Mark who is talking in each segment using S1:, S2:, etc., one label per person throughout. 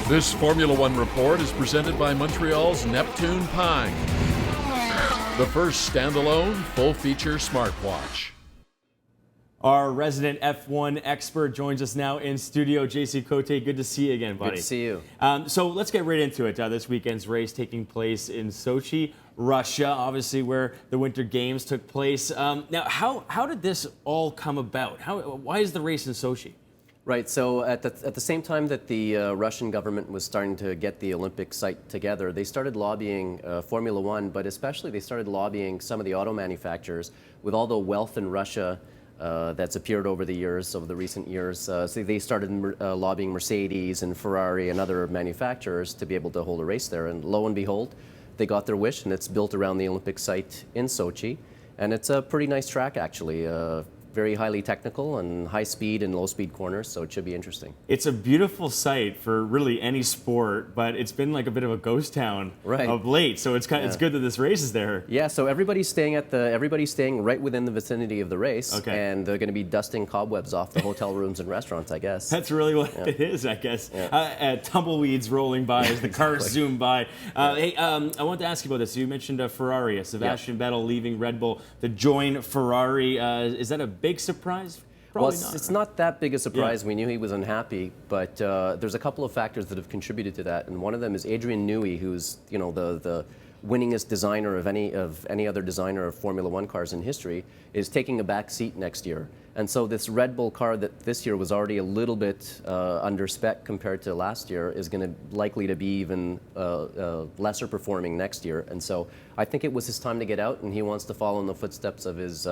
S1: This Formula One report is presented by Montreal's Neptune Pine, the first standalone full-feature smartwatch.
S2: Our resident F1 expert joins us now in studio. JC Cote, good to see you again, buddy.
S3: Good to see you.
S2: So let's get right into it. This weekend's race taking place in Sochi, Russia, obviously where the Winter Games took place. Now, how did this all come about? Why is the race in Sochi?
S3: Right, so at the same time that the Russian government was starting to get the Olympic site together, they started lobbying Formula One, but especially they started lobbying some of the auto manufacturers with all the wealth in Russia that's appeared over the recent years. So they started lobbying Mercedes and Ferrari and other manufacturers to be able to hold a race there. And lo and behold, they got their wish, and it's built around the Olympic site in Sochi. And it's a pretty nice track, actually. Very highly technical and high speed and low speed corners, so it should be interesting.
S2: It's a beautiful site for really any sport, but it's been like a bit of a ghost town of late. So it's it's good that this race is there.
S3: Yeah, so everybody's staying right within the vicinity of the race, and they're going to be dusting cobwebs off the hotel rooms and restaurants, I guess.
S2: That's really what it is, I guess. Tumbleweeds rolling by as the cars zoom by. Hey, I want to ask you about this. You mentioned Ferrari, Sebastian Vettel leaving Red Bull to join Ferrari. Is that a big surprise? Probably
S3: well, it's not that big a surprise. We knew he was unhappy, but there's a couple of factors that have contributed to that, and one of them is Adrian Newey, who's the winningest designer of any other designer of Formula One cars in history, is taking a back seat next year. And so this Red Bull car that this year was already a little bit under spec compared to last year is going to likely to be even lesser performing next year. And so I think it was his time to get out, and he wants to follow in the footsteps of his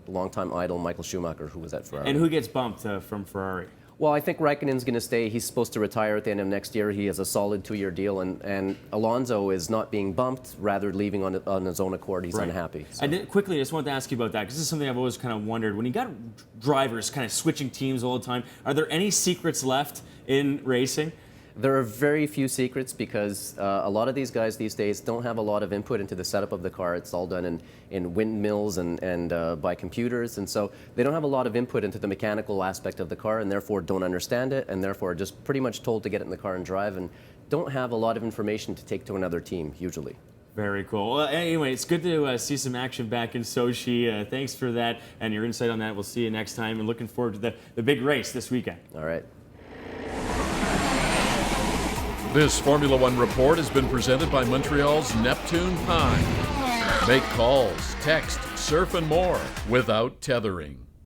S3: longtime idol Michael Schumacher, who was at Ferrari.
S2: And who gets bumped from Ferrari?
S3: Well, I think Raikkonen's going to stay. He's supposed to retire at the end of next year. He has a solid 2-year deal, and Alonso is not being bumped, rather leaving on his own accord. He's unhappy. So.
S2: I quickly just wanted to ask you about that, because this is something I've always kind of wondered. When you got drivers kind of switching teams all the time, are there any secrets left in racing?
S3: There are very few secrets, because a lot of these guys these days don't have a lot of input into the setup of the car. It's all done in windmills and by computers, and so they don't have a lot of input into the mechanical aspect of the car, and therefore don't understand it, and therefore are just pretty much told to get in the car and drive, and don't have a lot of information to take to another team, usually.
S2: Very cool. Well, anyway, it's good to see some action back in Sochi. Thanks for that and your insight on that. We'll see you next time, and looking forward to the big race this weekend.
S3: All right.
S1: This Formula One report has been presented by Montreal's Neptune Pine. Make calls, text, surf, and more without tethering.